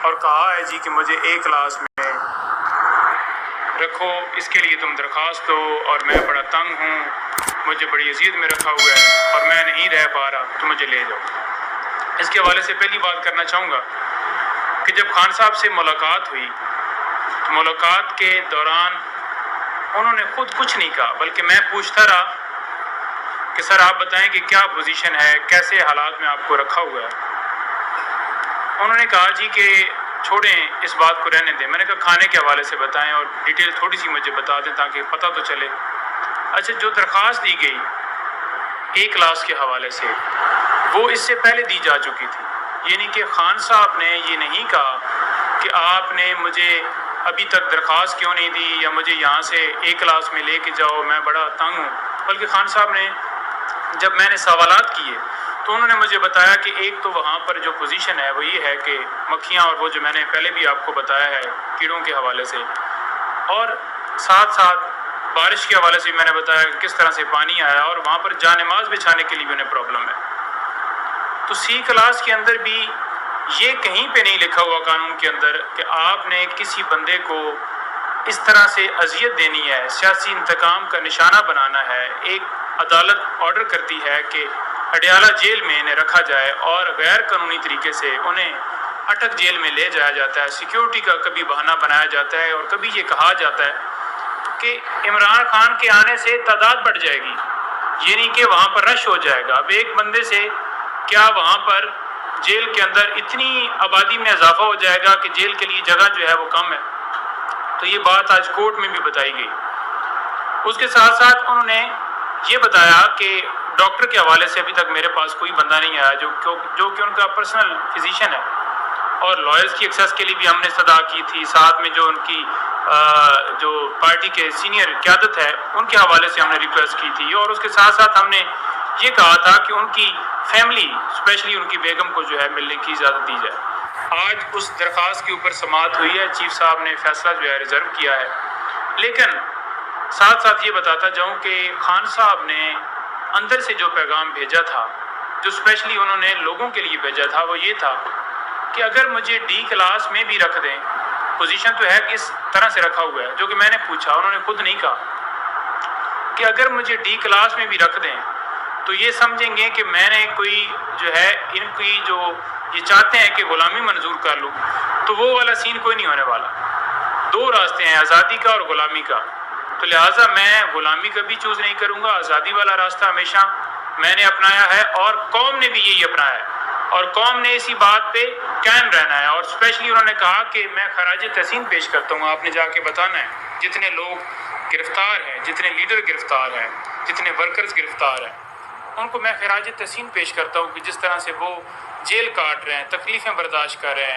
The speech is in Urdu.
اور کہا ہے جی کہ مجھے ایک کلاس میں رکھو، اس کے لیے تم درخواست دو، اور میں بڑا تنگ ہوں، مجھے بڑی اذیت میں رکھا ہوا ہے اور میں نہیں رہ پا رہا، تو مجھے لے جاؤ۔ اس کے حوالے سے پہلی بات کرنا چاہوں گا کہ جب خان صاحب سے ملاقات ہوئی تو ملاقات کے دوران انہوں نے خود کچھ نہیں کہا، بلکہ میں پوچھتا رہا کہ سر آپ بتائیں کہ کیا پوزیشن ہے، کیسے حالات میں آپ کو رکھا ہوا ہے۔ انہوں نے کہا جی کہ چھوڑیں اس بات کو رہنے دیں۔ میں نے کہا کھانے کے حوالے سے بتائیں اور ڈیٹیل تھوڑی سی مجھے بتا دیں تاکہ پتہ تو چلے۔ اچھا، جو درخواست دی گئی ایک کلاس کے حوالے سے وہ اس سے پہلے دی جا چکی تھی، یعنی کہ خان صاحب نے یہ نہیں کہا کہ آپ نے مجھے ابھی تک درخواست کیوں نہیں دی یا مجھے یہاں سے ایک کلاس میں لے کے جاؤ، میں بڑا تنگ ہوں، بلکہ خان صاحب نے جب میں نے سوالات کیے تو انہوں نے مجھے بتایا کہ ایک تو وہاں پر جو پوزیشن ہے وہ یہ ہے کہ مکھیاں اور وہ جو میں نے پہلے بھی آپ کو بتایا ہے کیڑوں کے حوالے سے، اور ساتھ ساتھ بارش کے حوالے سے بھی میں نے بتایا کہ کس طرح سے پانی آیا اور وہاں پر جا نماز بچھانے کے لیے بھی انہیں پرابلم ہے۔ تو سی کلاس کے اندر بھی یہ کہیں پہ نہیں لکھا ہوا قانون کے اندر کہ آپ نے کسی بندے کو اس طرح سے اذیت دینی ہے، سیاسی انتقام کا نشانہ بنانا ہے۔ ایک عدالت آرڈر کرتی ہے کہ اڈیالہ جیل میں انہیں رکھا جائے اور غیر قانونی طریقے سے انہیں اٹک جیل میں لے جایا جاتا ہے، سیکیورٹی کا کبھی بہانہ بنایا جاتا ہے اور کبھی یہ کہا جاتا ہے کہ عمران خان کے آنے سے تعداد بڑھ جائے گی، یعنی کہ وہاں پر رش ہو جائے گا۔ اب ایک بندے سے کیا وہاں پر جیل کے اندر اتنی آبادی میں اضافہ ہو جائے گا کہ جیل کے لیے جگہ جو ہے وہ کم ہے؟ تو یہ بات آج کورٹ میں بھی بتائی گئی۔ اس کے ساتھ ساتھ انہوں نے یہ بتایا کہ ڈاکٹر کے حوالے سے ابھی تک میرے پاس کوئی بندہ نہیں آیا جو کہ ان کا پرسنل فزیشین ہے، اور لائرز کی ایکسیس کے لیے بھی ہم نے صدا کی تھی، ساتھ میں جو ان کی جو پارٹی کے سینئر قیادت ہے ان کے حوالے سے ہم نے ریکویسٹ کی تھی، اور اس کے ساتھ ساتھ ہم نے یہ کہا تھا کہ ان کی فیملی اسپیشلی ان کی بیگم کو جو ہے ملنے کی اجازت دی جائے۔ آج اس درخواست کے اوپر سماعت ہوئی ہے، چیف صاحب نے فیصلہ جو ہے ریزرو کیا ہے، لیکن ساتھ ساتھ یہ بتاتا جاؤں کہ خان صاحب نے اندر سے جو پیغام بھیجا تھا، جو اسپیشلی انہوں نے لوگوں کے لیے بھیجا تھا، وہ یہ تھا کہ اگر مجھے ڈی کلاس میں بھی رکھ دیں، پوزیشن تو ہے کس طرح سے رکھا ہوا ہے، جو کہ میں نے پوچھا، انہوں نے خود نہیں کہا کہ اگر مجھے ڈی کلاس میں بھی رکھ دیں تو یہ سمجھیں گے کہ میں نے کوئی جو ہے ان کی جو یہ چاہتے ہیں کہ غلامی منظور کر لوں، تو وہ والا سین کوئی نہیں ہونے والا۔ دو راستے ہیں، آزادی کا اور غلامی کا، تو لہٰذا میں غلامی کا بھی چوز نہیں کروں گا، آزادی والا راستہ ہمیشہ میں نے اپنایا ہے اور قوم نے بھی یہی اپنایا ہے، اور قوم نے اسی بات پہ قائم رہنا ہے۔ اور اسپیشلی انہوں نے کہا کہ میں خراج تحسین پیش کرتا ہوں، آپ نے جا کے بتانا ہے جتنے لوگ گرفتار ہیں، جتنے لیڈر گرفتار ہیں، جتنے ورکرز گرفتار ہیں، ان کو میں خراج تحسین پیش کرتا ہوں کہ جس طرح سے وہ جیل کاٹ رہے ہیں، تکلیفیں برداشت کر رہے ہیں۔